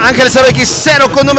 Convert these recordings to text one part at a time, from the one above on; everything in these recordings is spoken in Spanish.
Ángel 0x0 con número.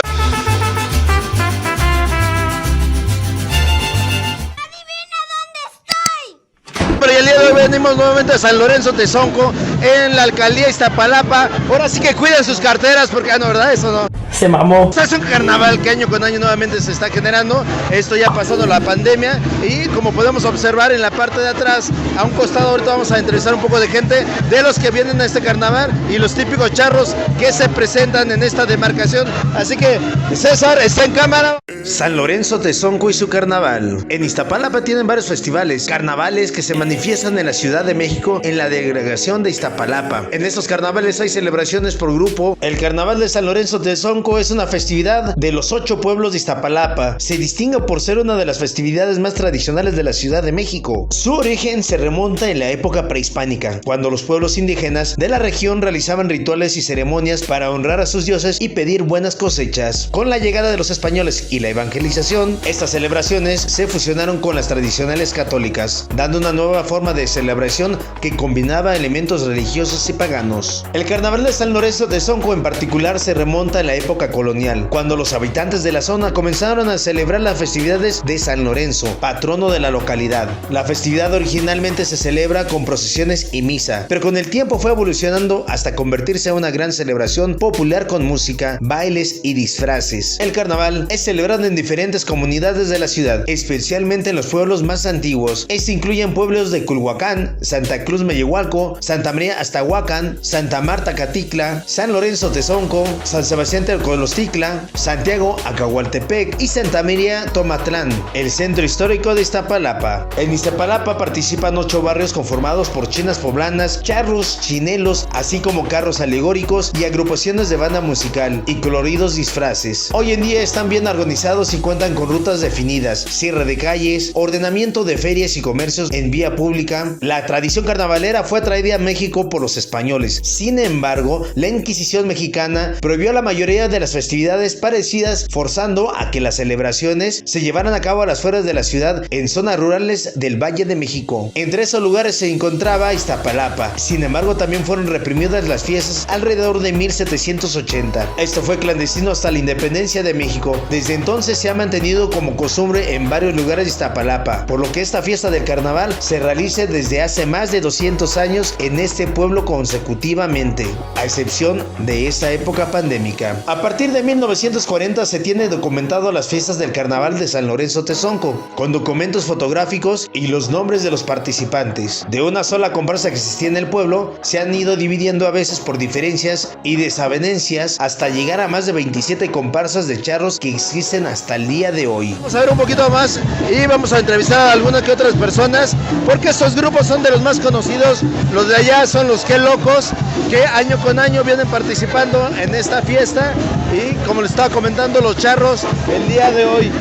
Pero el día de hoy venimos nuevamente a San Lorenzo Tezonco, en la alcaldía Iztapalapa. Ahora sí que cuiden sus carteras porque, no, ¿verdad? Eso no. Se mamó. Es un carnaval que año con año nuevamente se está generando. Esto ya ha pasado la pandemia y como podemos observar en la parte de atrás, a un costado, ahorita vamos a entrevistar un poco de gente de los que vienen a este carnaval y los típicos charros que se presentan en esta demarcación. Así que César está en cámara. San Lorenzo Tezonco y su carnaval. En Iztapalapa tienen varios festivales, carnavales que se manifiestan en la Ciudad de México en la delegación de Iztapalapa. En estos carnavales hay celebraciones por grupo. El carnaval de San Lorenzo Tezonco es una festividad de los 8 pueblos de Iztapalapa. Se distingue por ser una de las festividades más tradicionales de la Ciudad de México. Su origen se remonta en la época prehispánica, cuando los pueblos indígenas de la región realizaban rituales y ceremonias para honrar a sus dioses y pedir buenas cosechas. Con la llegada de los españoles y la evangelización, estas celebraciones se fusionaron con las tradicionales católicas, dando una nueva forma de celebración que combinaba elementos religiosos y paganos. El carnaval de San Lorenzo Tezonco en particular se remonta a la época colonial, cuando los habitantes de la zona comenzaron a celebrar las festividades de San Lorenzo, patrono de la localidad. La festividad originalmente se celebra con procesiones y misa, pero con el tiempo fue evolucionando hasta convertirse en una gran celebración popular con música, bailes y disfraces. El carnaval es celebrado en diferentes comunidades de la ciudad, especialmente en los pueblos más antiguos. Estos incluyen pueblos de Culhuacán, Santa Cruz Mellehualco, Santa María Aztahuacán, Santa Marta Catitla, San Lorenzo Tezonco, San Sebastián Tecolostitla, Santiago Acahualtepec y Santa María Tomatlán, el centro histórico de Iztapalapa. En Iztapalapa participan 8 barrios conformados por chinas poblanas, charros, chinelos, así como carros alegóricos y agrupaciones de banda musical y coloridos disfraces. Hoy en día están bien organizados y cuentan con rutas definidas, cierre de calles, ordenamiento de ferias y comercios en vía pública. La tradición carnavalera fue traída a México por los españoles. Sin embargo, la Inquisición mexicana prohibió la mayoría de las festividades parecidas, forzando a que las celebraciones se llevaran a cabo a las afueras de la ciudad en zonas rurales del Valle de México. Entre esos lugares se encontraba Iztapalapa. Sin embargo, también fueron reprimidas las fiestas alrededor de 1780. Esto fue clandestino hasta la independencia de México. Desde entonces se ha mantenido como costumbre en varios lugares de Iztapalapa, por lo que esta fiesta del carnaval se realiza desde hace más de 200 años en este pueblo consecutivamente, a excepción de esta época pandémica. A partir de 1940 se tiene documentado las fiestas del carnaval de San Lorenzo Tezonco, con documentos fotográficos y los nombres de los participantes. De una sola comparsa que existía en el pueblo, se han ido dividiendo a veces por diferencias y desavenencias hasta llegar a más de 27 comparsas de charros que existen hasta el día de hoy. Vamos a ver un poquito más y vamos a entrevistar a algunas que otras personas, porque estos grupos son de los más conocidos. Los de allá son los Que Locos, que año con año vienen participando en esta fiesta, y como les estaba comentando, los charros el día de hoy.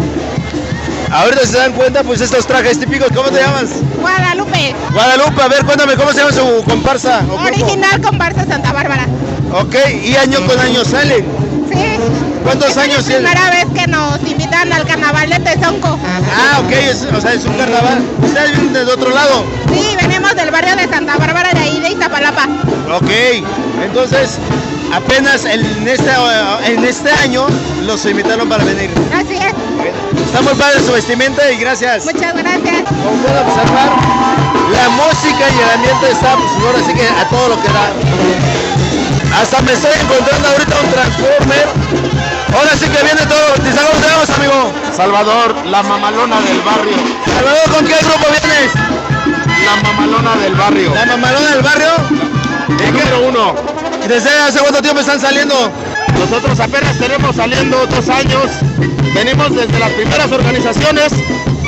Ahorita se dan cuenta, pues estos trajes típicos. ¿Cómo te llamas? Guadalupe. Guadalupe, a ver, cuéntame, ¿cómo se llama su comparsa? Original Comparsa Santa Bárbara. Ok, y año con año salen. Sí. ¿Cuántos años tienen? Es la primera vez que nos invitan al carnaval de Tezonco. Ah, ok, o sea, es un carnaval. ¿Ustedes vienen del otro lado? Sí, venimos del barrio de Santa Bárbara, de ahí de Iztapalapa. Ok, entonces apenas en este año los invitaron para venir. Así es. Está muy padre su vestimenta y gracias. Muchas gracias. Como pueden observar, la música y el ambiente está, pues, ahora sí que a todo lo que da. Hasta me estoy encontrando ahorita un Transformer. Ahora sí que viene todo bautizado. ¿Dónde vamos, amigo? Salvador, la mamalona del barrio. Salvador, ¿con qué grupo vienes? La mamalona del barrio. ¿La mamalona del barrio? El número 1. ¿Desde hace cuánto tiempo están saliendo? Nosotros apenas tenemos saliendo 2 años. Venimos desde las primeras organizaciones,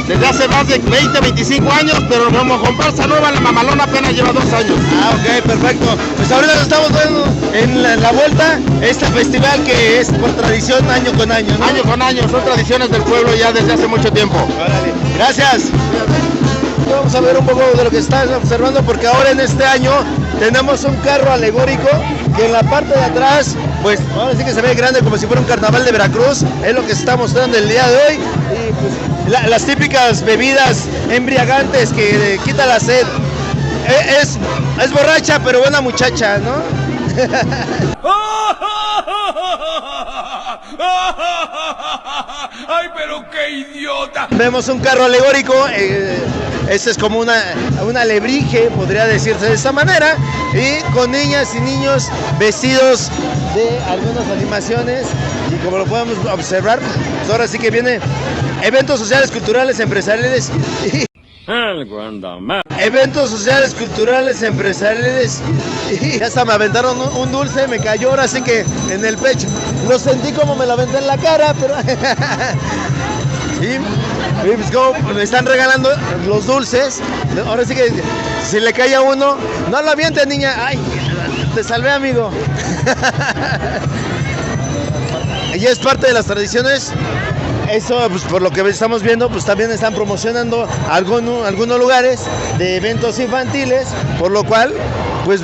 desde hace más de 20, 25 años, pero como comparsa nueva, la mamalona apenas lleva 2 años. Ah, ok, perfecto. Pues ahorita nos estamos viendo en la vuelta, este festival que es por tradición año con año, ¿no? Año con año, son tradiciones del pueblo ya desde hace mucho tiempo. Órale. Gracias. Vamos a ver un poco de lo que estás observando, porque ahora en este año tenemos un carro alegórico que en la parte de atrás, pues ahora sí que se ve grande, como si fuera un carnaval de Veracruz. Es lo que se está mostrando el día de hoy. Y pues las típicas bebidas embriagantes que quita la sed. Es borracha pero buena muchacha, ¿no? idiota! Vemos un carro alegórico, este es como una alebrije, podría decirse de esta manera, y con niñas y niños vestidos de algunas animaciones, y como lo podemos observar, pues ahora sí que viene eventos sociales, culturales, empresariales, eventos sociales, culturales, empresariales, y hasta me aventaron un dulce, me cayó ahora sí que en el pecho, lo sentí como me lo aventé en la cara, pero... Y pues como me están regalando los dulces, ahora sí que si le cae a uno, no lo avientes, niña. Ay, te salvé, amigo. Y es parte de las tradiciones. Eso, pues por lo que estamos viendo, pues también están promocionando algunos lugares de eventos infantiles, por lo cual, pues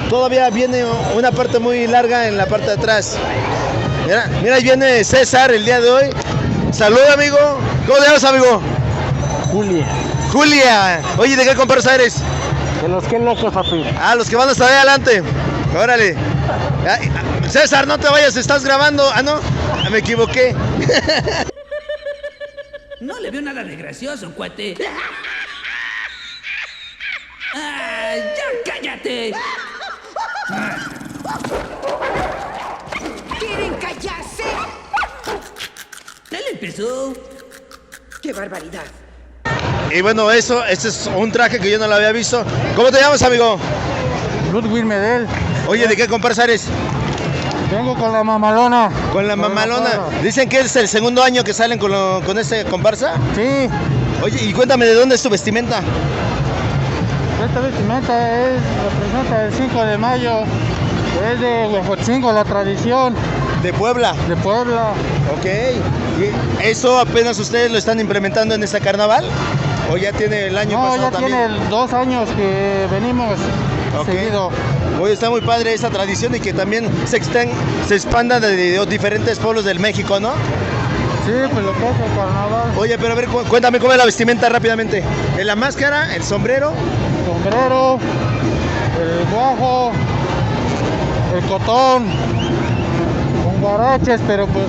todavía viene una parte muy larga en la parte de atrás. Mira, ahí viene César el día de hoy. Salud, amigo. ¿Cómo te llamas, amigo? Julia. Oye, ¿de qué comparsa eres? De los que locos, papi. Ah, los que van hasta ahí adelante. Órale. Ay, César, no te vayas, estás grabando. Ah, no, me equivoqué. No le veo nada de gracioso, cuate. ¡Ay, ya cállate! ¿Quieren callarse? Él empezó. ¡Qué barbaridad! Y bueno, este es un traje que yo no lo había visto. ¿Cómo te llamas, amigo? Ludwig Medel. Oye, ¿de qué comparsa eres? Vengo con la mamalona. Con la mamalona. Dicen que es el segundo año que salen con este comparsa. Sí. Oye, y cuéntame, ¿de dónde es tu vestimenta? Esta vestimenta representa el 5 de mayo. Es de Huejotzingo, la tradición. De Puebla. De Puebla. Ok. ¿Y eso apenas ustedes lo están implementando en este carnaval? ¿O ya tiene el año pasado ya también? tiene 2 años que venimos seguido. Oye, está muy padre esa tradición y que también se expanda de diferentes pueblos del México, ¿no? Sí, pues lo que es el carnaval. Oye, pero a ver, cuéntame cómo es la vestimenta rápidamente. La máscara, el sombrero. El sombrero, el guajo, el cotón, con guaraches, pero pues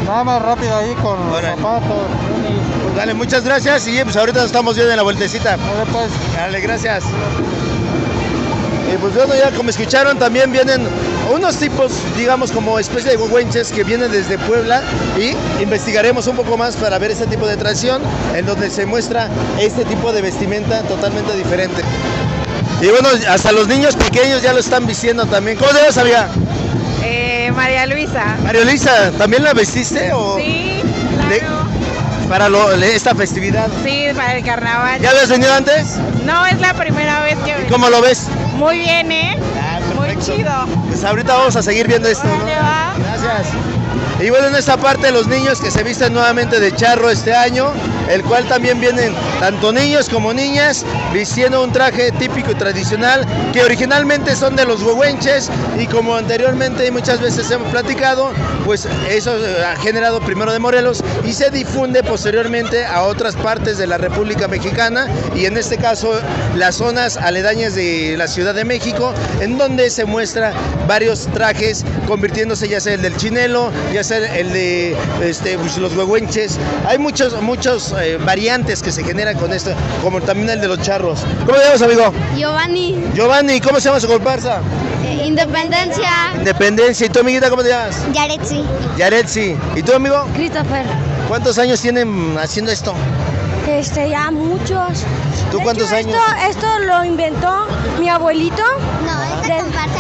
nada más rápido ahí con los zapatos. Pues dale, muchas gracias y pues ahorita nos estamos viendo en la vueltecita. Dale, pues. Dale, gracias. Y pues bueno, ya como escucharon, también vienen unos tipos, digamos, como especie de huehuenches que vienen desde Puebla y investigaremos un poco más para ver ese tipo de tradición en donde se muestra este tipo de vestimenta totalmente diferente. Y bueno, hasta los niños pequeños ya lo están vistiendo también. ¿Cómo te llamas, amiga? María Luisa. María Luisa, ¿también la vestiste o...? Sí, claro. Para esta festividad. Sí, para el carnaval. ¿Ya habías venido antes? No, es la primera vez que... ¿Cómo lo ves? Muy bien, ¿eh? Muy chido. Pues ahorita vamos a seguir viendo esto, ¿no? Va. Gracias. Y bueno, en esta parte los niños que se visten nuevamente de charro este año, el cual también vienen tanto niños como niñas vistiendo un traje típico y tradicional que originalmente son de los huehuenches y como anteriormente y muchas veces hemos platicado, pues eso ha generado primero de Morelos y se difunde posteriormente a otras partes de la República Mexicana y en este caso las zonas aledañas de la Ciudad de México, en donde se muestra varios trajes convirtiéndose ya sea el del chinelo, ya sea el de pues, los huehuenches. Hay muchos variantes que se generan con esto, como también el de los charros. ¿Cómo te llamas, amigo? Giovanni. Giovanni, ¿cómo se llama su comparsa? Independencia. Independencia. ¿Y tu amiguita cómo te llamas? Yaretsi. Yaretsi. ¿Y tu amigo? Christopher. ¿Cuántos años tienen haciendo esto? Ya muchos. ¿Tú cuántos años? Esto lo inventó mi abuelito. No, esta comparsa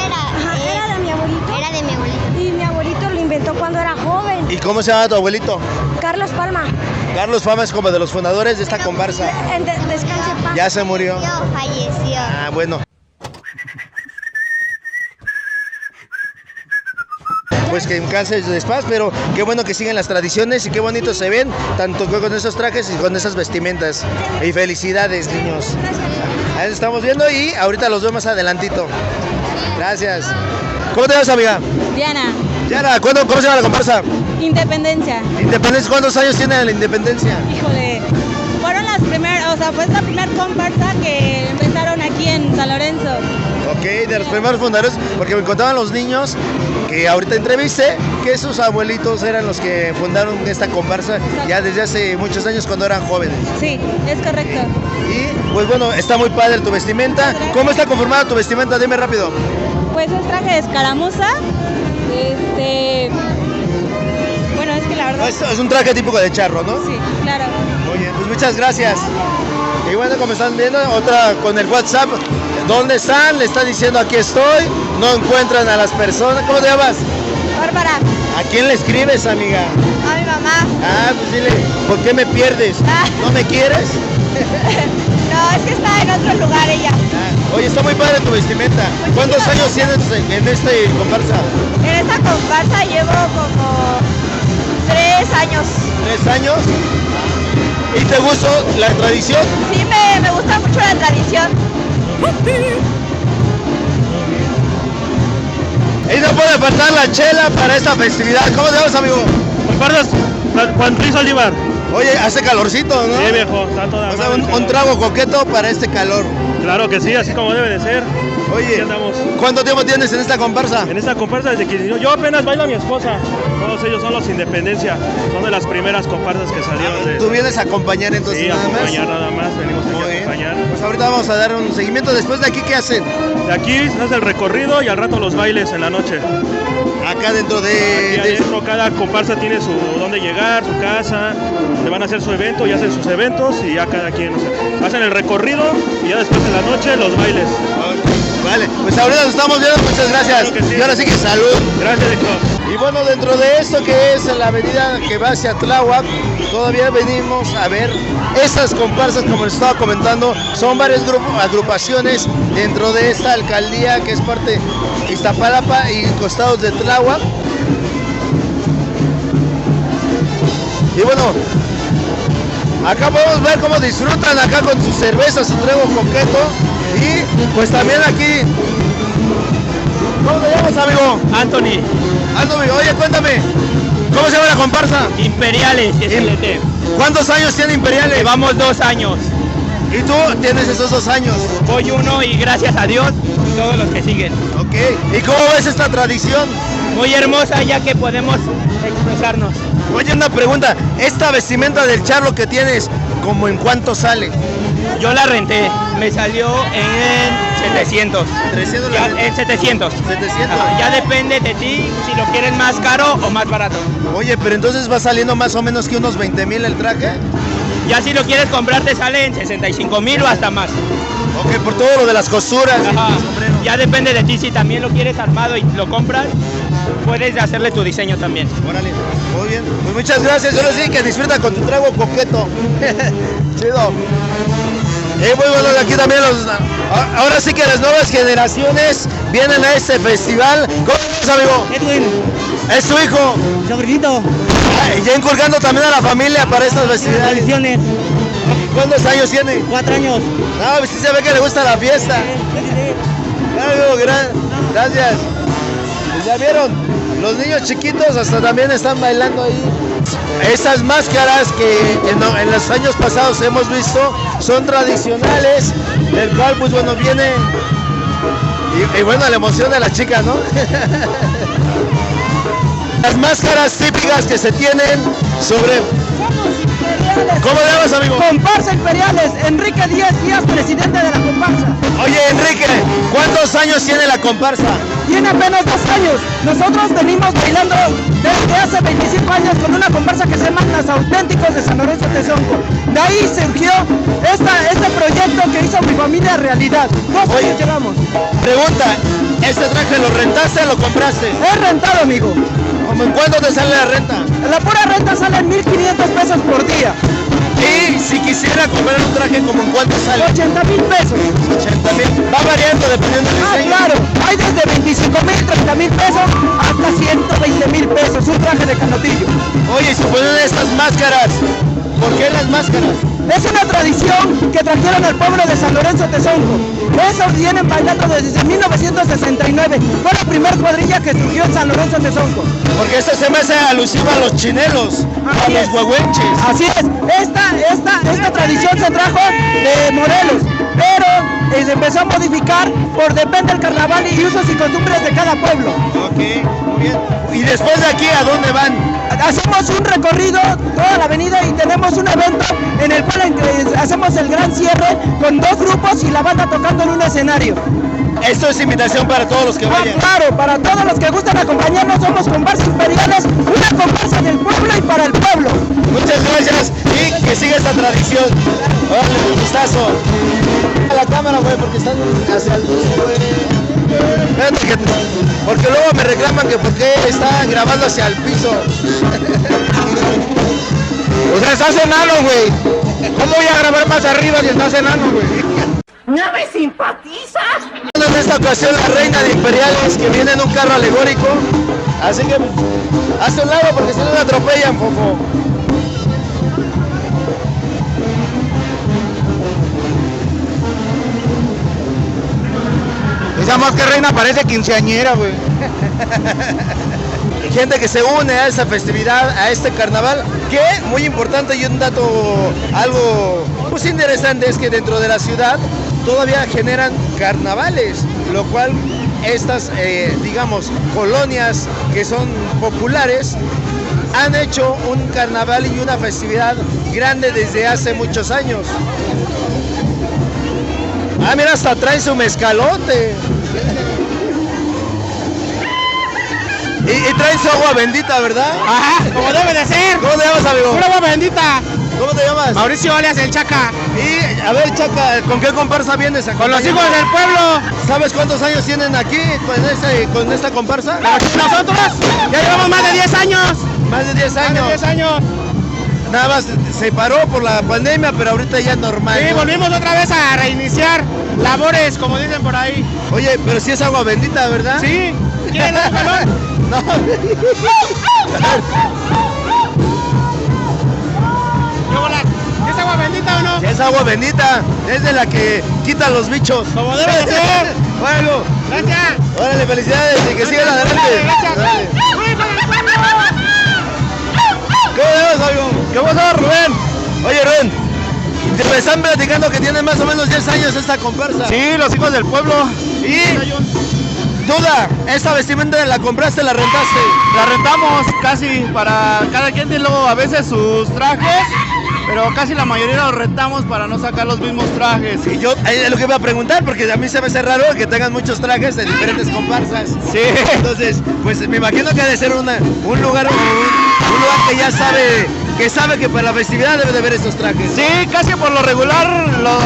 era de mi abuelito. Era de mi abuelito. Y mi abuelito lo inventó cuando era joven. ¿Y cómo se llama tu abuelito? Carlos Palma. Carlos Palma es como de los fundadores de esta comparsa. Descanse en paz. Ya se murió. Falleció. Ah, bueno. Pues que en casa es paz, pero qué bueno que siguen las tradiciones y qué bonitos se ven, tanto con esos trajes y con esas vestimentas. Y felicidades, niños. Ahí estamos viendo y ahorita los veo más adelantito. Gracias. ¿Cómo te llamas, amiga? Diana. Diana, ¿cómo se llama la comparsa? Independencia. Independencia, ¿cuántos años tiene la independencia? Híjole. Fueron las primeras, o sea, fue la primera comparsa que empezaron aquí en San Lorenzo. Ok, de los primeros fundadores, porque me contaban los niños que ahorita entrevisté que sus abuelitos eran los que fundaron esta comparsa ya desde hace muchos años cuando eran jóvenes. Sí, es correcto. Y pues bueno, está muy padre tu vestimenta. ¿Cómo está conformada tu vestimenta? Dime rápido. Pues es traje de escaramuza. Bueno, es que la verdad... Es un traje típico de charro, ¿no? Sí, claro. Muy bien, pues muchas gracias. Y bueno, como están viendo, otra con el WhatsApp. ¿Dónde están? Le están diciendo aquí estoy. No encuentran a las personas. ¿Cómo te llamas? Bárbara, ¿A quién le escribes, amiga? a mi mamá. Ah, pues dile, ¿por qué me pierdes? ¿No me quieres? No, es que está en otro lugar ella. Oye, está muy padre tu vestimenta. ¿Cuántos años tienes en este comparsa? En esta comparsa llevo como 3 años. 3 años. ¿Y te gustó la tradición? Sí, me gusta mucho la tradición. Y no puede faltar la chela para esta festividad. ¿Cómo te llamas, amigo? ¿Recuerdas Juan Luis Olivar? Oye, hace calorcito, ¿no? Sí, viejo, está toda O sea, madre el un calor. trago coqueto para este calor. Claro que sí, así como debe de ser. Oye, Aquí andamos. ¿cuánto tiempo tienes en esta comparsa? En esta comparsa desde que inició, yo apenas bailo a mi esposa. Todos ellos son los Independencia, son de las primeras comparsas que salieron de... ¿Tú vienes a acompañar entonces Sí, a nada más? acompañar nada más, venimos aquí Muy a bien. acompañar. Pues ahorita vamos a dar un seguimiento. Después de aquí, ¿qué hacen? De aquí se hace el recorrido y al rato los bailes en la noche. Acá dentro de... Aquí adentro cada comparsa tiene su dónde llegar, su casa, donde van a hacer su evento y hacen sus eventos y ya cada quien, o sea, hacen el recorrido y ya después en la noche los bailes. Vale, pues ahorita nos estamos viendo, muchas gracias. Claro que sí. Y ahora sí que salud. Gracias, Héctor. Y bueno, dentro de esto que es la avenida que va hacia Tláhuac, todavía venimos a ver estas comparsas, como les estaba comentando, son varias agrupaciones dentro de esta alcaldía que es parte de Iztapalapa y costados de Tláhuac. Y bueno, acá podemos ver cómo disfrutan acá con su cerveza, su trago coqueto. Y pues también aquí, ¿cómo te llamas, amigo? Anthony, Anthony, oye, cuéntame, ¿cómo se llama la comparsa? Imperiales, SLT. ¿Cuántos años tiene Imperiales? Llevamos 2 años. ¿Y tú tienes esos 2 años? Voy 1 y gracias a Dios, todos los que siguen. Ok, ¿y cómo ves esta tradición? Muy hermosa ya que podemos expresarnos. Oye, una pregunta, ¿esta vestimenta del charro que tienes, como en cuánto sale? Yo la renté, me salió en 700. 300 Ya, la renta. en 700. 700. Ajá, ya depende de ti si lo quieres más caro o más barato. Oye, pero entonces va saliendo más o menos que unos 20,000 el traje. Ya si lo quieres comprar te sale en 65,000 o hasta más. Ok, por todo lo de las costuras. Ajá. el sombrero. Ya depende de ti, si también lo quieres armado y lo compras, puedes hacerle tu diseño también. Órale, muy bien. Pues muchas gracias. Yo les digo que disfruta con tu trago coqueto. Chido. Y muy bueno, aquí también ahora sí que las nuevas generaciones vienen a este festival. ¿Cómo estás, amigo? Edwin, ¿Es tu hijo? sobrinito, Y ya inculcando también a la familia para estas festividades. tradiciones, ¿Cuántos años tiene? 4 años. No, pues sí se ve que le gusta la fiesta. Amigo, gracias. Pues ya vieron, los niños chiquitos hasta también están bailando ahí. Estas máscaras que en los años pasados hemos visto son tradicionales, del cual pues bueno viene y bueno la emoción de la chica, ¿no? Las máscaras típicas que se tienen sobre... ¿Cómo le llamas, amigo? Comparsa Imperiales, Enrique Díaz, presidente de la comparsa. Oye, Enrique, ¿cuántos años tiene la comparsa? Tiene apenas 2 años. Nosotros venimos bailando desde hace 25 años con una comparsa que se llama Los Auténticos de San Lorenzo Tezonco. De ahí surgió este proyecto que hizo mi familia realidad. 2 años llevamos. Pregunta, ¿este traje lo rentaste o lo compraste? Es rentado, amigo. ¿Cómo en cuánto te sale la renta? La pura renta sale 1,500 pesos por día. Y si quisiera comprar un traje, ¿como en cuánto sale? 80,000 pesos. 80,000. Va variando dependiendo del diseño. Claro. Hay desde 25,000, 30,000 pesos hasta 120,000 pesos. Un traje de canotillo. Oye, si ponen estas máscaras, ¿por qué las máscaras? Es una tradición que trajeron al pueblo de San Lorenzo Tezonco. Eso vienen bailando desde 1969. Fue la primera cuadrilla que surgió en San Lorenzo Tezonco. Porque esto se me hace alusivo a los chinelos, a los huehuenches. Así es, esta tradición se trajo de Morelos, pero se empezó a modificar por depende del carnaval y usos y costumbres de cada pueblo. Ok, muy bien. ¿Y después de aquí a dónde van? Hacemos un recorrido toda la avenida y tenemos un evento en el cual hacemos el gran cierre con 2 grupos y la banda tocando en un escenario. Esto es invitación para todos los que vayan. Claro, para todos los que gustan acompañarnos, somos Comparsas Imperiales, una comparsa del pueblo y para el pueblo. Muchas gracias y que siga esta tradición. Órale, un gustazo. A la cámara, güey, porque están hacia el bus, güey. Porque luego me reclaman que por qué está grabando hacia el piso. O sea, estás enano, güey. ¿Cómo voy a grabar más arriba si estás enano, güey? ¿No me simpatizas? En esta ocasión la reina de Imperiales que viene en un carro alegórico. Así que hazte un lado porque si no me atropellan, poco. Esa más que reina parece quinceañera, güey. Gente que se une a esa festividad, a este carnaval, que muy importante y un dato algo pues interesante es que dentro de la ciudad todavía generan carnavales, lo cual estas, digamos, colonias que son populares han hecho un carnaval y una festividad grande desde hace muchos años. Ah, mira, hasta traen su mezcalote. Y traen su agua bendita, ¿verdad? Ajá, como debe de ser. ¿Cómo te llamas, amigo? Pura agua bendita. ¿Cómo te llamas? Mauricio alias el Chaca. Y, a ver, Chaca, ¿con qué comparsa vienes? Con los hijos del pueblo. ¿Sabes cuántos años tienen aquí con esta comparsa? Nosotros ya llevamos más de 10 años. Más de 10 años. Más de 10 años. Nada más se paró por la pandemia, pero ahorita ya es normal. Sí, ¿no? volvimos otra vez a reiniciar labores, como dicen por ahí. Oye, pero sí es agua bendita, ¿verdad? Sí. ¿Quieren un jalón? No. ¿Es agua bendita o no? Es agua bendita, es de la que quita los bichos. Como debe de ser. Bueno, Gracias. órale, felicidades y que sigan adelante. Gracias. Órale. ¿Cómo te llamas, amigo? ¿Qué pasa, Rubén? Oye, Rubén, me están platicando que tienen más o menos 10 años esta comparsa. Sí, los hijos del pueblo. Y, duda, ¿esta vestimenta la compraste, la rentaste? La rentamos casi para cada quien tiene luego a veces sus trajes, pero casi la mayoría los rentamos para no sacar los mismos trajes. Y yo, es lo que iba a preguntar, porque a mí se me hace raro que tengan muchos trajes de diferentes comparsas. Sí. Entonces, pues me imagino que ha de ser un lugar que ya sabe que para la festividad debe de haber estos trajes. Sí, casi por lo regular los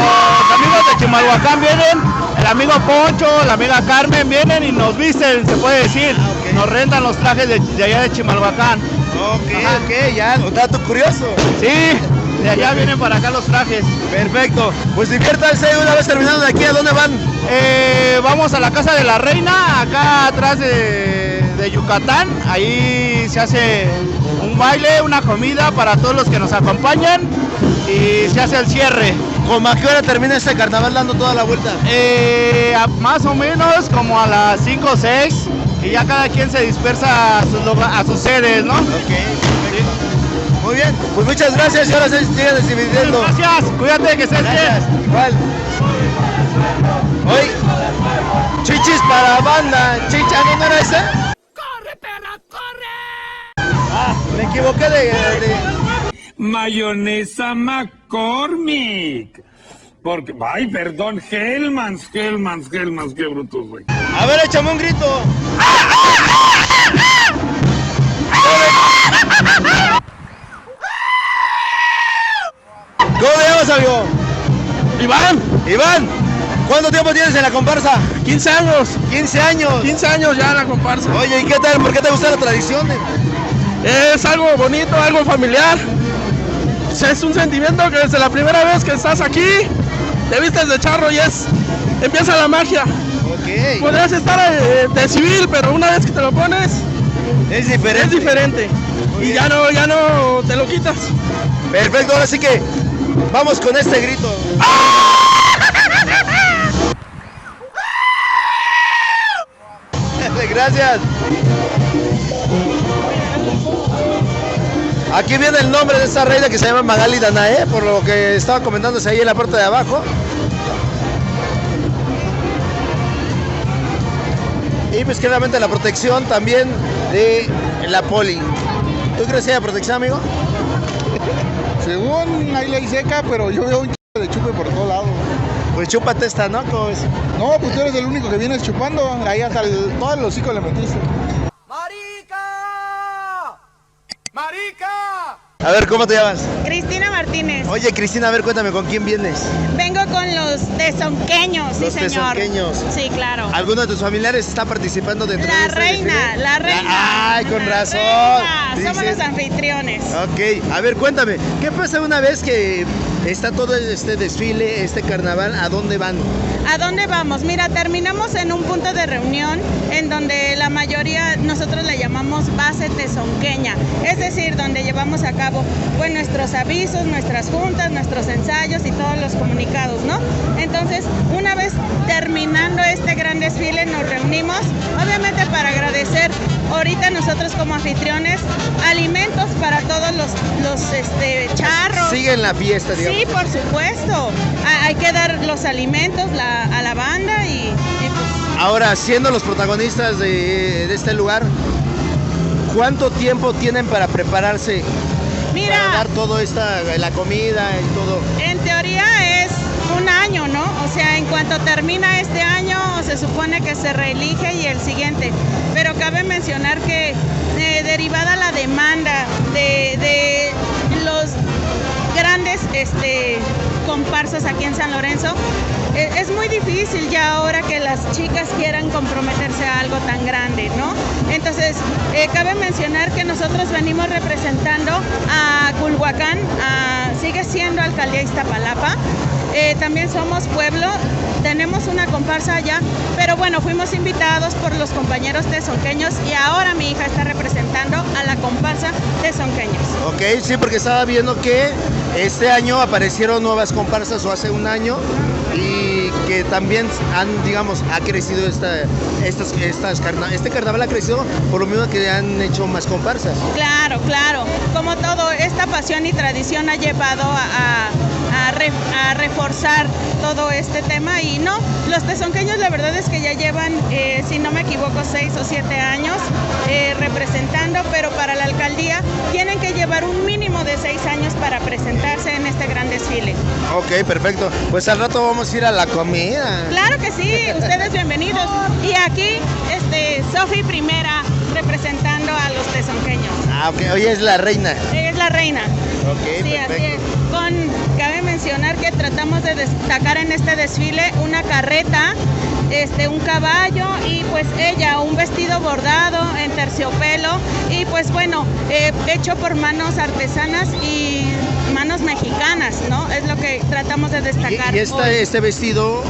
amigos de Chimalhuacán vienen, el amigo Poncho, la amiga Carmen vienen y nos visten, se puede decir. Okay. Nos rentan los trajes de allá de Chimalhuacán. Ok, ya, un dato curioso. Sí, de allá vienen para acá los trajes. Perfecto, pues diviértanse una vez terminando de aquí, ¿a dónde van? Vamos a la Casa de la Reina, acá atrás de Yucatán, ahí se hace un baile, una comida para todos los que nos acompañan y se hace el cierre. ¿Cómo a qué hora termina este carnaval dando toda la vuelta? Más o menos como a las 5 o 6 y ya cada quien se dispersa a sus sedes, ¿no? Ok, perfecto. Muy bien, pues muchas gracias y ahora se siguen dividiendo. Gracias, cuídate que estés bien. Igual. Hoy, chichis para banda. Chicha, ¿no era ese? ¡Corre, perra, corre! Ah, me equivoqué de... Mayonesa McCormick. Porque, ay, perdón, Hellmann's, qué brutos, güey. A ver, échame un grito. ¿Cómo te llamas, amigo? Iván, ¿cuánto tiempo tienes en la comparsa? 15 años. 15 años. 15 años ya en la comparsa. Oye, ¿y qué tal? ¿Por qué te gusta la tradición? Es algo bonito, algo familiar. Es un sentimiento que desde la primera vez que estás aquí, te vistes de charro y empieza la magia. Ok. Podrías estar de civil, pero una vez que te lo pones, es diferente. Es diferente. Y ya no te lo quitas. Perfecto, ahora sí que vamos con este grito. Gracias. Aquí viene el nombre de esta reina que se llama Magali Danae, por lo que estaba comentándose ahí en la parte de abajo. Y pues claramente la protección también de la poli. ¿Tú crees que haya protección, amigo? Según hay ley seca, pero yo veo un chico de chupe por todos lados. Pues chúpate esta, ¿no? ¿Cómo ves? No, pues tú eres el único que vienes chupando. Ahí hasta todo el hocico le metiste. ¡Marica! ¡Marica! A ver, ¿cómo te llamas? Cristina Martínez. Oye, Cristina, a ver, cuéntame, ¿con quién vienes? Vengo con los tezonqueños, sí, Los señor. tezonqueños. Sí, claro. ¿Alguno de tus familiares está participando dentro de este desfile? La reina. Ay, con razón. Reina. Somos Dices. los anfitriones. Ok, a ver, cuéntame, ¿qué pasa una vez que está todo este desfile, este carnaval? ¿A dónde van? ¿A dónde vamos? Mira, terminamos en un punto de reunión en donde la mayoría, nosotros le llamamos base tezonqueña, es decir, donde llevamos a cabo pues nuestros avisos, nuestras juntas, nuestros ensayos y todos los comunicados, ¿no? Entonces, una vez terminando este gran desfile, nos reunimos, obviamente para agradecer ahorita nosotros como anfitriones alimentos para todos los charros. Siguen la fiesta, digamos. Sí, por supuesto. Hay que dar los alimentos a la banda y pues... Ahora, siendo los protagonistas de este lugar, ¿cuánto tiempo tienen para prepararse? Mira, para dar todo la comida y todo. En teoría es un año, ¿no? O sea, en cuanto termina este año, se supone que se reelige y el siguiente. Pero cabe mencionar que derivada la demanda de los grandes comparsas aquí en San Lorenzo, es muy difícil ya ahora que las chicas quieran comprometerse a algo tan grande, ¿no? Entonces, cabe mencionar que nosotros venimos representando a Culhuacán, sigue siendo Alcaldía Iztapalapa, también somos pueblo, tenemos una comparsa allá, pero bueno, fuimos invitados por los compañeros tezonqueños y ahora mi hija está representando a la comparsa tezonqueños. Ok, sí, porque estaba viendo que este año aparecieron nuevas comparsas o hace un año y que también ha crecido este carnaval ha crecido por lo mismo que han hecho más comparsas. Claro, claro, como todo, esta pasión y tradición ha llevado a reforzar todo este tema y no, los tezonqueños la verdad es que ya llevan, si no me equivoco, 6 o 7 años representando, pero para la alcaldía tienen que llevar un mínimo de 6 años para presentarse en este gran desfile. Ok, perfecto. Pues al rato vamos a ir a la comida. Claro que sí, ustedes bienvenidos. Y aquí, Sofi Primera representando a los tezonqueños. Ah, ok, hoy es la reina. Es la reina. Ok, sí, perfecto. así es. Cabe mencionar que tratamos de destacar en este desfile una carreta, un caballo y pues ella, un vestido bordado en terciopelo y pues bueno, hecho por manos artesanas y manos mexicanas, ¿no? Es lo que tratamos de destacar. ¿Y este vestido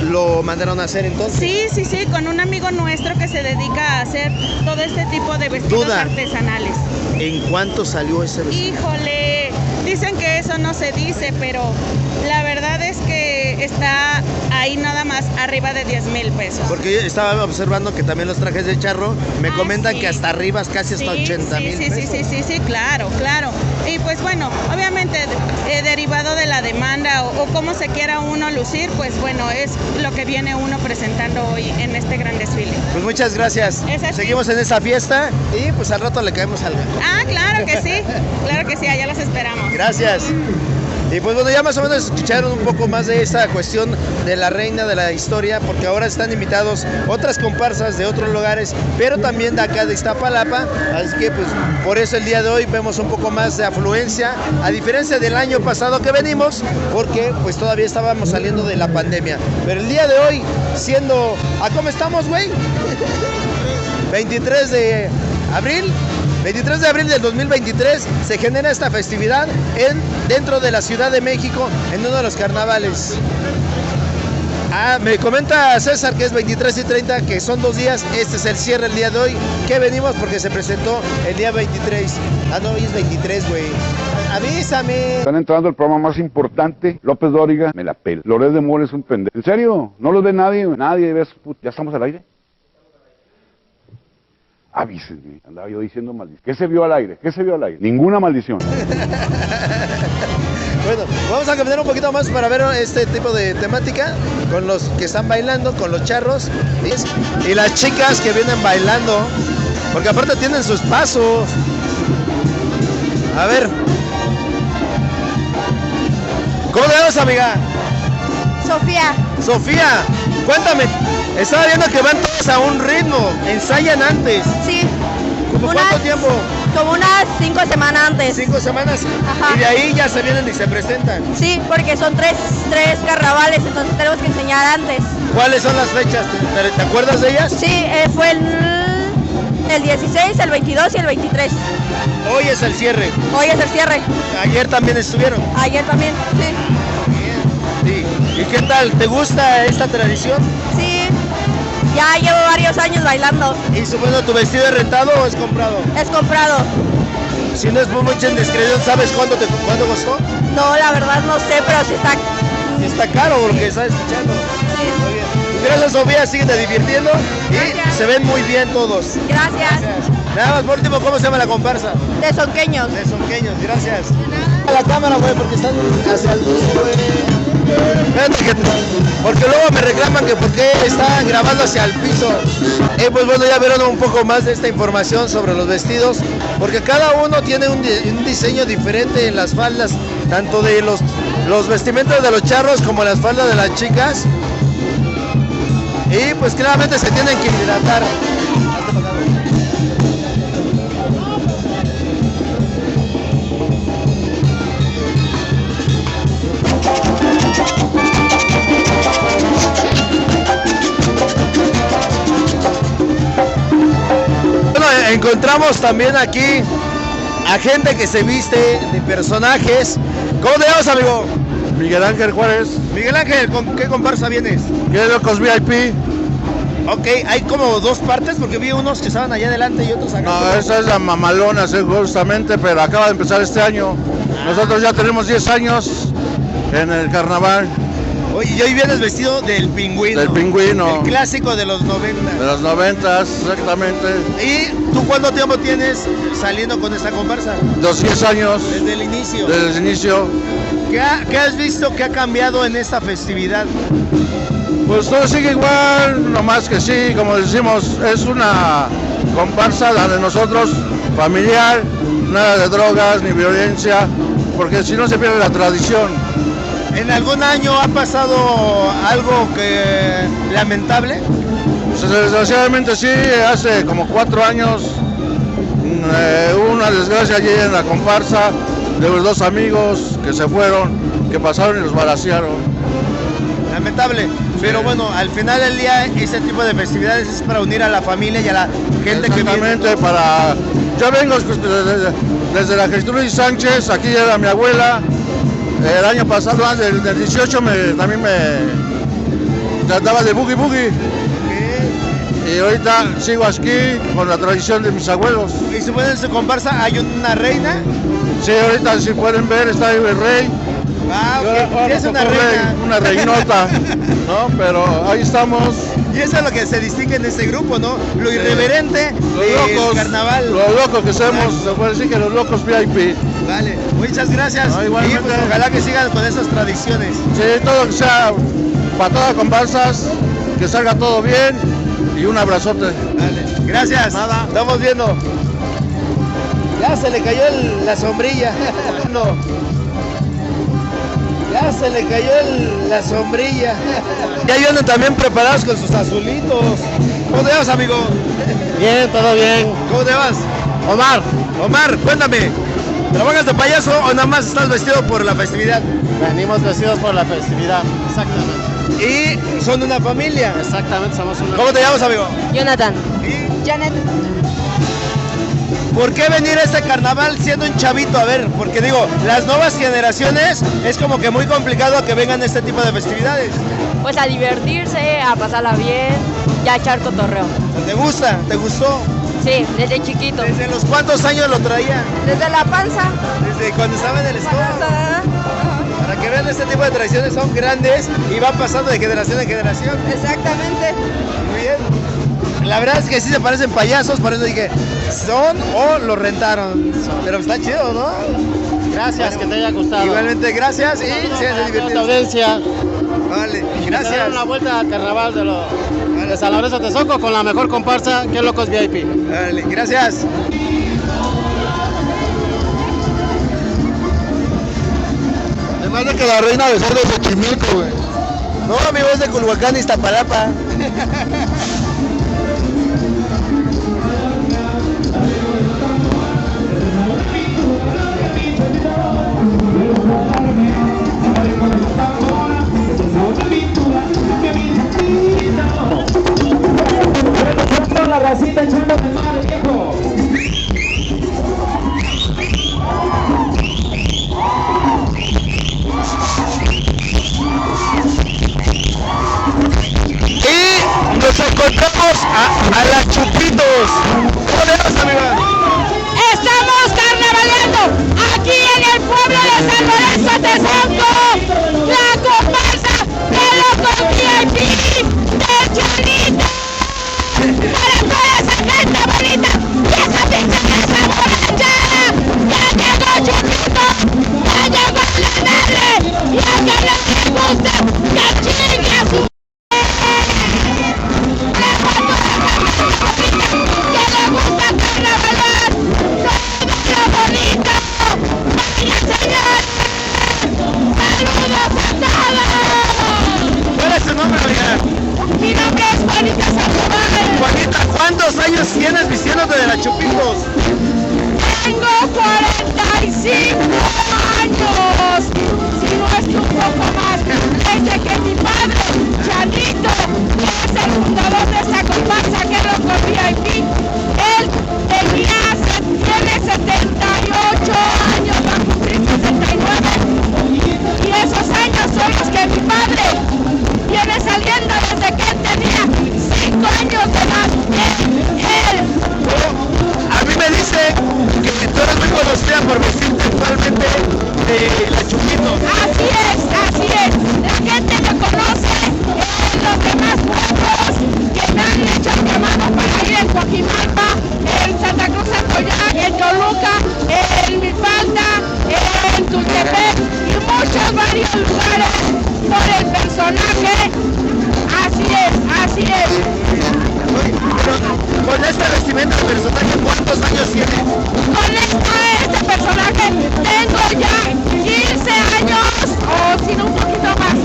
lo mandaron a hacer entonces? Sí, con un amigo nuestro que se dedica a hacer todo este tipo de vestidos artesanales. ¿En cuánto salió ese vestido? Híjole, dicen que eso no se dice, pero la verdad es que está ahí nada más arriba de 10,000 pesos. Porque yo estaba observando que también los trajes de charro me comentan sí. que hasta arriba es casi hasta 80,000 pesos. Sí, claro. Y pues bueno, obviamente derivado de la demanda o cómo se quiera uno lucir, pues bueno, es lo que viene uno presentando hoy en este gran desfile. Pues muchas gracias. Seguimos en esta fiesta y pues al rato le caemos algo. Ah, claro que sí, allá los esperamos. Gracias. Y pues bueno, ya más o menos escucharon un poco más de esta cuestión de la reina de la historia, porque ahora están invitados otras comparsas de otros lugares, pero también de acá de Iztapalapa, así que pues por eso el día de hoy vemos un poco más de afluencia, a diferencia del año pasado que venimos, porque pues todavía estábamos saliendo de la pandemia, pero el día de hoy siendo, ¿a cómo estamos, güey? 23 de abril del 2023 se genera esta festividad dentro de la Ciudad de México en uno de los carnavales. Me comenta César que es 23 y 30, que son 2 días. Este es el cierre el día de hoy, que venimos porque se presentó el día 23. No, hoy es 23, güey. Avísame. Están entrando al programa más importante. López Dóriga, me la pela. Loret de Mola es un pendejo. ¿En serio? ¿No los ve nadie? Nadie. ¿Ves? Ya estamos al aire. Avísenme. Andaba yo diciendo maldición. ¿Qué se vio al aire? ¿Qué se vio al aire? Ninguna maldición. Bueno, vamos a caminar un poquito más para ver este tipo de temática con los que están bailando, con los charros y las chicas que vienen bailando, porque aparte tienen sus pasos. A ver. ¿Cómo te llamas, amiga? Sofía. Sofía, cuéntame. Estaba viendo que van todos a un ritmo. ¿Ensayan antes? Sí. ¿Cómo cuánto tiempo? Como unas 5 semanas antes. 5 semanas. Ajá. Y de ahí ya se vienen y se presentan. Sí, porque son tres carnavales, entonces tenemos que enseñar antes. ¿Cuáles son las fechas? ¿Te acuerdas de ellas? Sí, fue el 16, el 22 y el 23. Hoy es el cierre. Hoy es el cierre. Ayer también estuvieron. Ayer también, sí. Bien. Sí. ¿Y qué tal? ¿Te gusta esta tradición? Sí, ya llevo varios años bailando. ¿Y supongo tu vestido es rentado o es comprado? Es comprado. Si no es muy mucha indiscreción, ¿sabes cuánto costó? No, la verdad no sé, pero sí está... Sí está caro porque estás escuchando. Sí. Muy bien. Gracias, Sofía, síguete divirtiendo y se ven muy bien todos. Gracias. Nada más, por último, ¿cómo se llama la comparsa? De Sonqueños. De Sonqueños, gracias. A la cámara, güey, porque están hacia el luz, güey. Porque luego me reclaman que por qué está grabando hacia el piso. Pues bueno, ya vieron un poco más de esta información sobre los vestidos, porque cada uno tiene un diseño diferente en las faldas, tanto de los vestimentos de los charros como las faldas de las chicas. Y pues claramente se tienen que hidratar. Bueno, encontramos también aquí a gente que se viste de personajes. ¿Cómo te llamas, amigo? Miguel Ángel Juárez. Miguel Ángel, ¿con qué comparsa vienes? ¿Qué locos VIP? Ok, hay como dos partes porque vi unos que estaban allá adelante y otros acá. No, esa es la mamalona, sí, justamente, pero acaba de empezar este año. Nosotros ya tenemos 10 años en el carnaval. Oye, y hoy vienes vestido del pingüino. Del pingüino. El clásico de los 90. De los 90, exactamente. ¿Y tú cuánto tiempo tienes saliendo con esta comparsa? Los 10 años. Desde el inicio. Desde el inicio. ¿Qué has visto que ha cambiado en esta festividad? Pues todo sigue igual, nomás que sí, como decimos, es una comparsa de nosotros, familiar, nada de drogas ni violencia, porque si no se pierde la tradición. ¿En algún año ha pasado algo lamentable? Pues, desgraciadamente sí, hace como 4 años hubo una desgracia allí en la comparsa de los 2 amigos que se fueron, que pasaron y los balacearon. Lamentable, pero bueno, al final del día este tipo de festividades es para unir a la familia y a la gente que viene. Exactamente, yo vengo desde la Gertrudis Sánchez, aquí era mi abuela. El año pasado, antes del 18, también me trataba de boogie boogie. Y ahorita sigo aquí con la tradición de mis abuelos. ¿Y si pueden en su comparsa hay una reina? Sí, ahorita si pueden ver está ahí el rey. Ah, ok. Es una reina. Una reinota, ¿no? Pero ahí estamos. Y eso es lo que se distingue en este grupo, ¿no? Lo irreverente del carnaval. Los locos que somos, se puede decir que los locos VIP. Vale, muchas gracias. No, igualmente. Y pues ojalá que sigan con esas tradiciones. Sí, todo que sea para todas comparsas, que salga todo bien y un abrazote. Vale, gracias. Nada. Estamos viendo. Ya se le cayó la sombrilla. No. Ya se le cayó la sombrilla. Ya vienen también preparados con sus azulitos. ¿Cómo te llamas, amigo? Bien, todo bien. ¿Cómo te llamas? Omar. Omar, cuéntame. ¿Trabajas de payaso o nada más estás vestido por la festividad? Venimos vestidos por la festividad. Exactamente. ¿Y son una familia? Exactamente, somos una. ¿Cómo te llamas, amigo? Jonathan. ¿Y Janet. por qué venir a este carnaval siendo un chavito? A ver, porque digo, las nuevas generaciones es como que muy complicado que vengan a este tipo de festividades. Pues a divertirse, a pasarla bien y a echar cotorreo. ¿Te gusta? ¿Te gustó? Sí, desde chiquito. ¿Desde los cuántos años lo traían? Desde la panza. Desde cuando estaba en el estómago. Para que vean, este tipo de tradiciones son grandes y van pasando de generación en generación. Exactamente. Muy bien. La verdad es que sí se parecen payasos, por eso dije, ¿son o los rentaron? Pero está chido, ¿no? Gracias, que te haya gustado. Igualmente, gracias y sean divertidos. Audiencia. Vale, gracias. Una vuelta al carnaval de San Lorenzo Texonco con la mejor comparsa que Locos VIP. Vale, gracias. Me manda que la reina de cerdo es de Chimilco, güey. No, amigo, es de Culhuacán y Iztapalapa. La racita echando de mar, viejo. Y nos encontramos a las Chupitos. ¿Cómo le vas, amiga? Estamos carnavaleando aquí en el pueblo de San Lorenzo Texonco, la comparsa de Locos VIP del Chanito. Para toda esa gente bonita y esa pinche casa borracha, ya llegó Chupito, ya llegó la madre, y a que no le gusta, que chingue a su que le gusta carnavalar, todo lo bonito, vaya señor, saludos a todos. ¿Cuál es su nombre, amiga? Mi nombre es Juanita Sandoval. Juanita, ¿cuántos años tienes vistiéndote de las Chupitos? Tengo 45 años, si no es que un poco más, desde que mi padre, Chanito, que es el fundador de esta comparsa que es Locos VIP, él tiene 78 años, va a cumplir 69, y esos años son los que mi padre viene saliendo desde que él tenía 5 años de edad. Él. A mí me dice que tú eres muy conocida por vestirte actualmente de la Chupito. Así es. La gente me conoce en los demás pueblos que me han hecho el llamado para ir en Coajimalpa, en Santa Cruz de Coyán, en Toluca, en Milpalta, en Tultepec y muchos varios lugares por el personaje. Así es. Pero con esta vestimenta el personaje, ¿cuántos años tiene? Con este personaje tengo ya 15 años o si no un poquito más.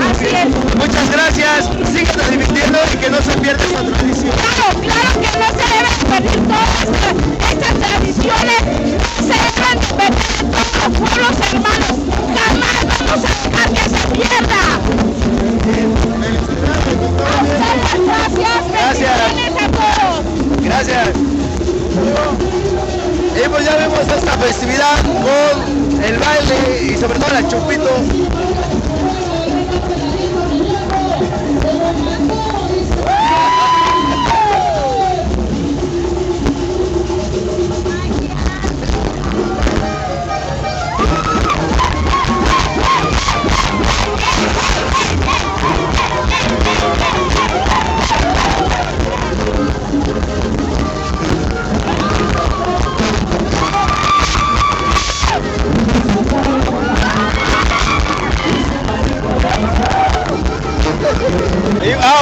Así es. Muchas gracias, síguete divirtiendo y que no se pierda esta tradición. Claro que no se deben perder todas estas tradiciones, no se deben perder en todos los pueblos hermanos. Jamás vamos a dejar que se pierda. Gracias a todos. Gracias. Y pues ya vemos esta festividad con el baile y sobre todo la Chupito.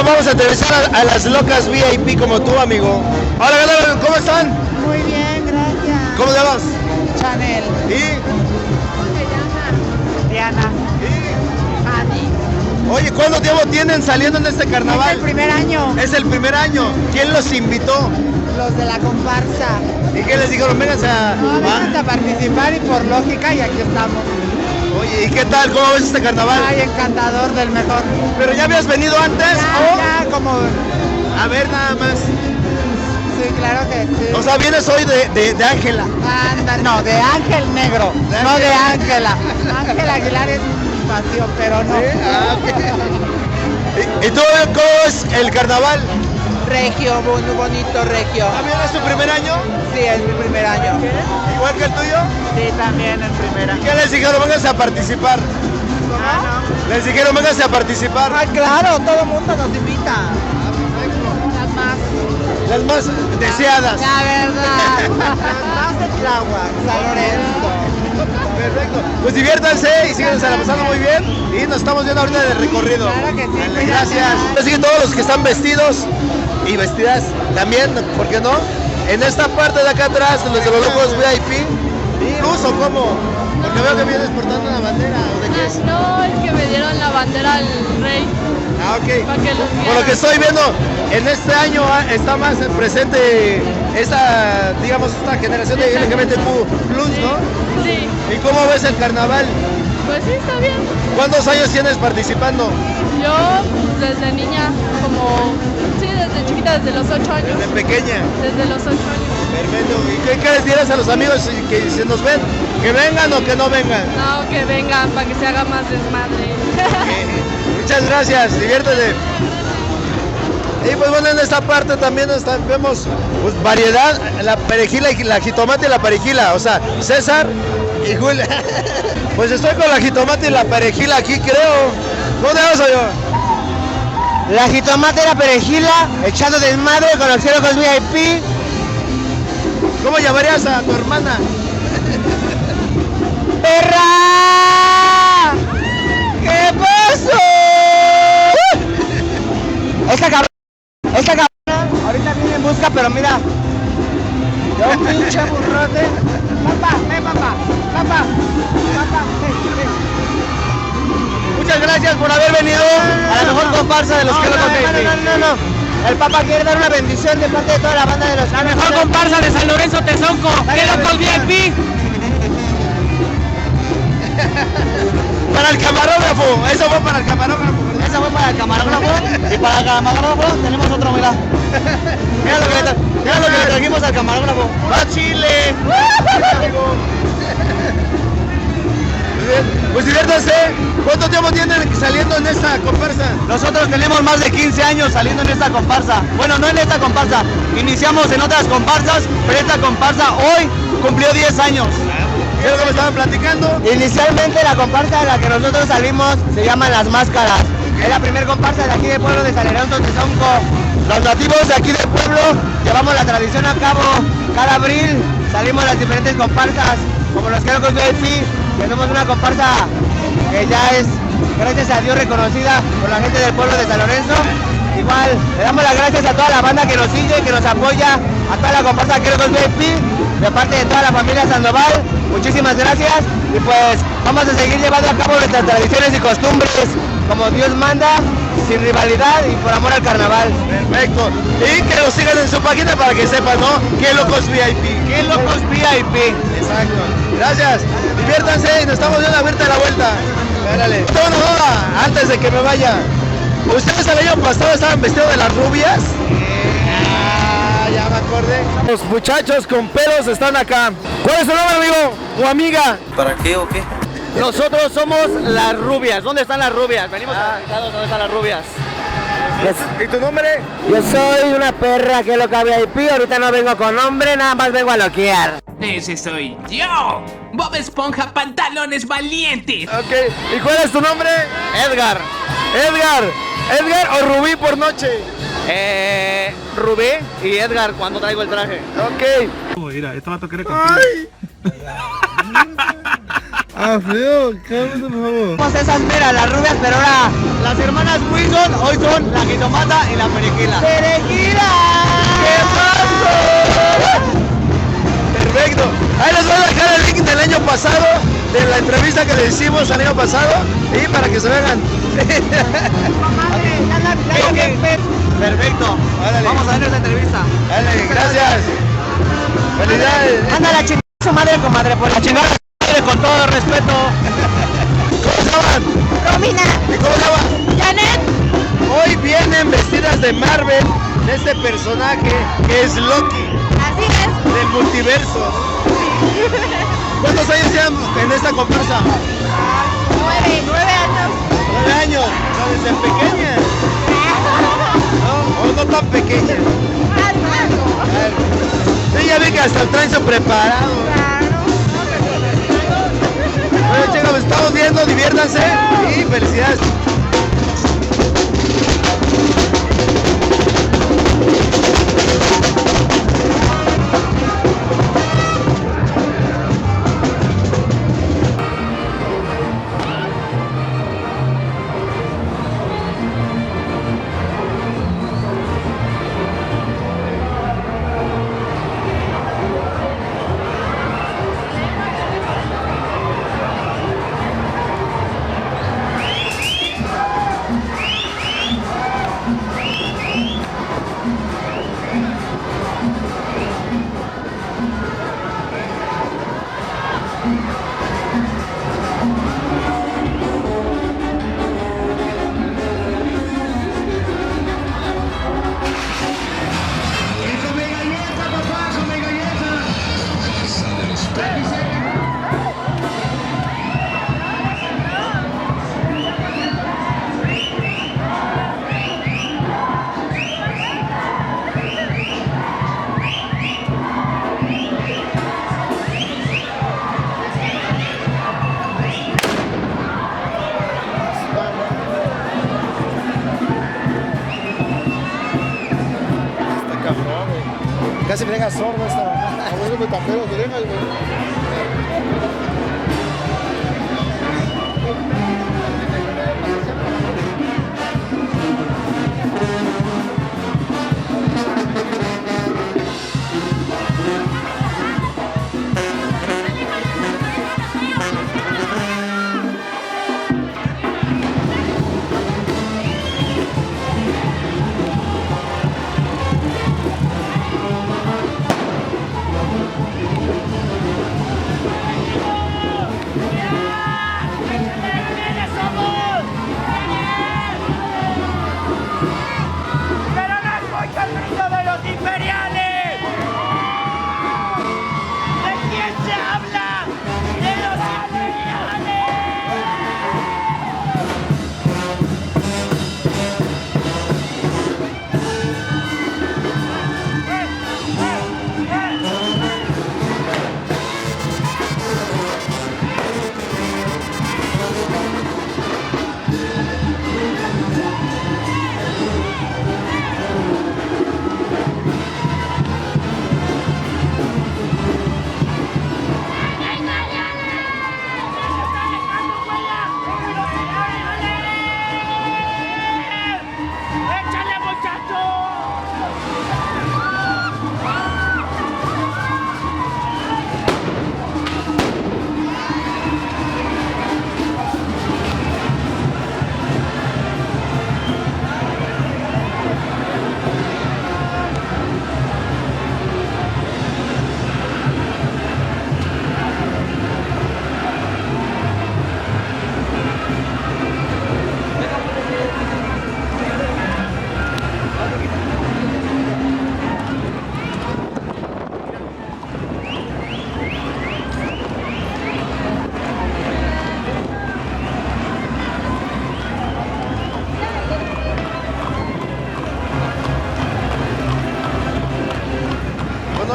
Vamos a entrevistar a las locas VIP como tú, amigo. Hola, ¿qué tal? ¿Cómo están? Muy bien, gracias. ¿Cómo te llamas? Chanel. ¿Y? Diana. Oye, ¿cuánto tiempo tienen saliendo en este carnaval? Es el primer año. Es el primer año. ¿Quién los invitó? Los de la comparsa. ¿Y qué les dijeron? Vénganse a participar y por lógica y aquí estamos. Oye, ¿y qué tal? ¿Cómo ves este carnaval? Ay, encantador, del mejor. ¿Pero ya habías venido antes? Ya, como... A ver, nada más. Sí, claro que sí. O sea, vienes hoy de Ángela. Anda, no, de Ángel Negro, no de Ángela. Ángel Aguilar es pasión, pero no. ¿Sí? Ah, okay. ¿Y tú cómo es el carnaval? Regio, muy bonito regio. ¿También es tu primer año? Sí, es mi primer año. ¿Igual que el tuyo? Sí, también el primer año. ¿Qué les dijeron? Vénganse a participar. ¿Cómo? Les dijeron, vénganse a participar. Ay, claro, todo el mundo nos invita. Las las más deseadas. La verdad. Más de Tláhuac, San Lorenzo. Perfecto. Pues diviértanse y sigan pasando muy bien. Y nos estamos viendo ahorita de recorrido. Claro que sí. Vale, gracias. Así todos los que están vestidos y vestidas también, ¿por qué no? En esta parte de acá atrás, los de los locos VIP. ¿Plus o cómo? Porque veo que vienes portando una bandera. ¿O de qué es? No, es que me dieron la bandera al rey. Ah, ok. Para que los Por lo que estoy viendo, en este año está más presente esta, digamos, esta generación de LGBTQ+, ¿no? Sí. ¿Y cómo ves el carnaval? Pues sí, está bien. ¿Cuántos años tienes participando? Yo desde niña, desde chiquita, desde los 8 años. Desde pequeña. Desde los 8 años. Perfecto. ¿Y qué les dirás a los amigos que se nos ven? ¿Que vengan o que no vengan? No, que vengan para que se haga más desmadre. Muchas gracias, diviértete. Y pues bueno, en esta parte también vemos pues, variedad, la perejila y la jitomate y la perejila, o sea, César y Julia. Pues estoy con la jitomate y la perejila aquí, creo. ¿Dónde vas yo? La jitomate y la perejila, echando desmadre con los locos VIP. ¿Cómo llamarías a tu hermana? ¡Perra! ¿Qué pasó? Esta cabrona ahorita viene en busca, pero mira, ya un pinche burrote. Papá, ven papá. Muchas gracias por haber venido a la mejor comparsa de los que No. El Papa quiere dar una bendición de parte de toda la banda de los... La mejor comparsa de San Lorenzo Tezonco. ¡Qué locos VIP! Para el camarógrafo, eso fue para el camarógrafo. Esa fue para el camarógrafo y para el camarógrafo tenemos otro, mira. Mira lo que le trajimos al camarógrafo. ¡Va Chile! Pues diviértanse. ¿Cuánto tiempo tienen saliendo en esta comparsa? Nosotros tenemos más de 15 años saliendo en esta comparsa. Bueno, no en esta comparsa. Iniciamos en otras comparsas, pero esta comparsa hoy cumplió 10 años. ¿Qué es lo que me estaban platicando? Inicialmente la comparsa de la que nosotros salimos se llama Las Máscaras. Es la primer comparsa de aquí del pueblo de San Lorenzo Tezonco. Los nativos de aquí del pueblo llevamos la tradición a cabo. Cada abril salimos las diferentes comparsas, como los Locos VIP. Tenemos una comparsa que ya es, gracias a Dios, reconocida por la gente del pueblo de San Lorenzo. Igual, le damos las gracias a toda la banda que nos sigue, que nos apoya, a toda la comparsa Locos VIP, de parte de toda la familia Sandoval. Muchísimas gracias y pues vamos a seguir llevando a cabo nuestras tradiciones y costumbres como Dios manda, sin rivalidad y por amor al carnaval. Perfecto. Y que lo sigan en su página para que sepan, ¿no? ¡Qué locos VIP! ¡Qué locos VIP! Exacto. Gracias. Diviértanse y nos estamos viendo a verte la vuelta. Espérale. No, antes de que me vaya. ¿Ustedes el año pasado estaban vestidos de las rubias? Ya me acordé. Los muchachos con pelos están acá. ¿Cuál es su nombre, amigo o amiga? ¿Para qué o qué? Nosotros somos las rubias. ¿Dónde están las rubias? Venimos a ¿dónde están las rubias? ¿Y tu nombre? Yo soy una perra que loca VIP. Ahorita no vengo con nombre, nada más vengo a loquear. Ese soy yo. Bob Esponja, pantalones valientes. Ok. ¿Y cuál es tu nombre? Edgar. ¿Edgar o Rubí por noche? Rubí y Edgar cuando traigo el traje. Ok. Mira, esto va a tocar contigo. Feo, cálmate por favor. Somos esas, mira, las rubias, pero ahora las hermanas Wilson hoy son la jitomata y la perejila. ¡Perejila! ¿Qué pasó? Perfecto. Ahí les voy a dejar el link del año pasado, de la entrevista que le hicimos el año pasado, y para que se vean. Perfecto. Órale. Vamos a ver esta entrevista. Dale, gracias. Felicidades. Anda la chingada su madre, comadre, por la chingada con todo respeto. ¿Cómo se llaman? Romina. ¿Y cómo se llaman? Janet. Hoy vienen vestidas de Marvel, de este personaje que es Loki. Así es. Del multiverso. ¿Cuántos años llevan en esta comparsa? 9 años. 9 años. No, desde pequeña. ¿No? ¿O no tan pequeña? Sí, ya vi que hasta el traen su preparado. Bueno, chicos, estamos viendo, diviértanse y felicidades. Ya se me deja sordo esta. Abuelo me tapero, que deja,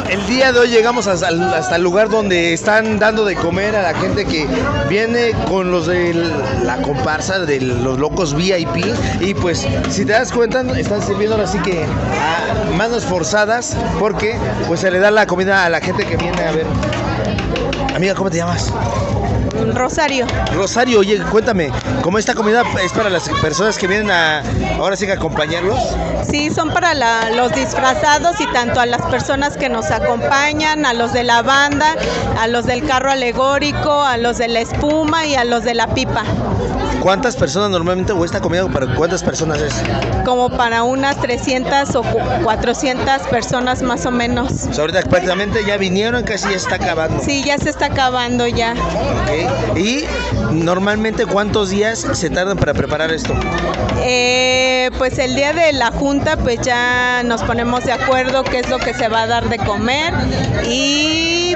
El día de hoy llegamos hasta el lugar donde están dando de comer a la gente que viene con los de la comparsa de los locos VIP. Y pues, si te das cuenta, están sirviendo ahora sí que a manos forzadas, porque pues se le da la comida a la gente que viene a ver. Amiga, ¿cómo te llamas? Rosario. Rosario, oye, cuéntame, ¿cómo esta comida es para las personas que vienen ahora sí que acompañarlos? Sí, son para los disfrazados y tanto a las personas que nos acompañan, a los de la banda, a los del carro alegórico, a los de la espuma y a los de la pipa. ¿Cuántas personas normalmente, o esta comida para cuántas personas es? Como para unas 300 o 400 personas más o menos. Pues ahorita prácticamente ya vinieron, casi ya está acabando. Sí, ya se está acabando ya. Okay. ¿Y normalmente cuántos días se tardan para preparar esto? Pues el día de la junta pues ya nos ponemos de acuerdo qué es lo que se va a dar de comer y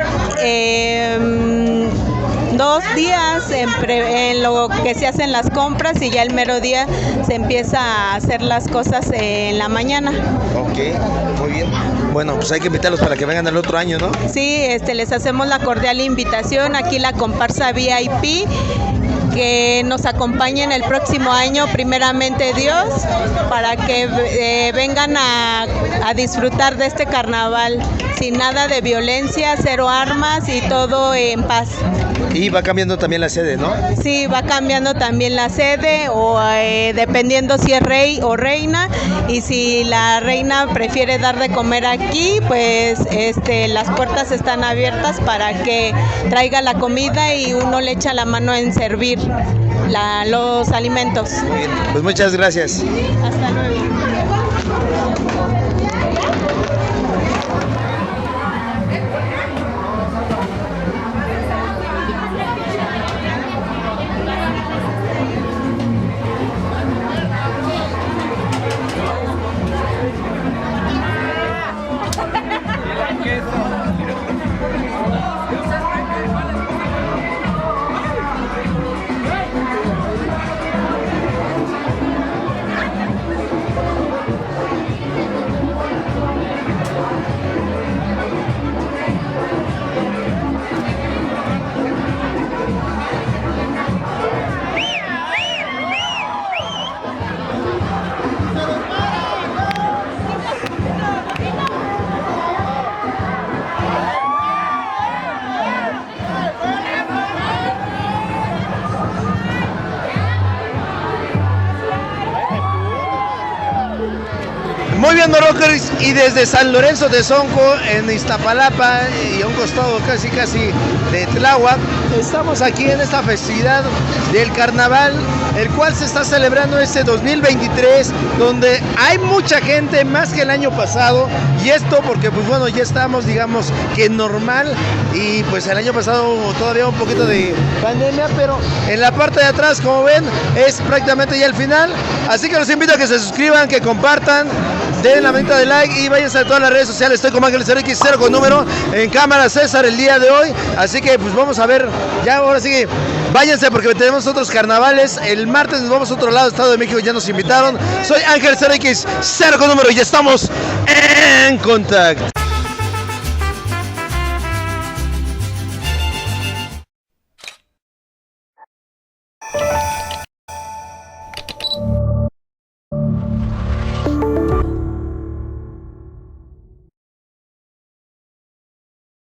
2 días en lo que se hacen las compras y ya el mero día se empieza a hacer las cosas en la mañana. Ok, muy bien. Bueno, pues hay que invitarlos para que vengan el otro año, ¿no? Sí, les hacemos la cordial invitación, aquí la comparsa VIP, que nos acompañen el próximo año, primeramente Dios, para que vengan a disfrutar de este carnaval sin nada de violencia, 0 armas y todo en paz. Y va cambiando también la sede, ¿no? Sí, va cambiando también la sede, o dependiendo si es rey o reina, y si la reina prefiere dar de comer aquí, pues las puertas están abiertas para que traiga la comida y uno le echa la mano en servir los alimentos. Muy bien, pues muchas gracias. Hasta luego. onda, rockers? Y desde San Lorenzo de Sonco, en Iztapalapa, y a un costado casi de Tláhuac, estamos aquí en esta festividad del carnaval, el cual se está celebrando este 2023, donde hay mucha gente, más que el año pasado, y esto porque, pues bueno, ya estamos, digamos, que normal, y pues el año pasado hubo todavía un poquito de pandemia, pero en la parte de atrás, como ven, es prácticamente ya el final, así que los invito a que se suscriban, que compartan, den la manita de like y váyanse a todas las redes sociales. Estoy con Ángel 0X, 0 con número, en cámara César el día de hoy, así que pues vamos a ver, ya ahora sí que váyanse porque tenemos otros carnavales. El martes nos vamos a otro lado, Estado de México, ya nos invitaron. Soy Ángel 0X, 0 con número y ya estamos en contacto.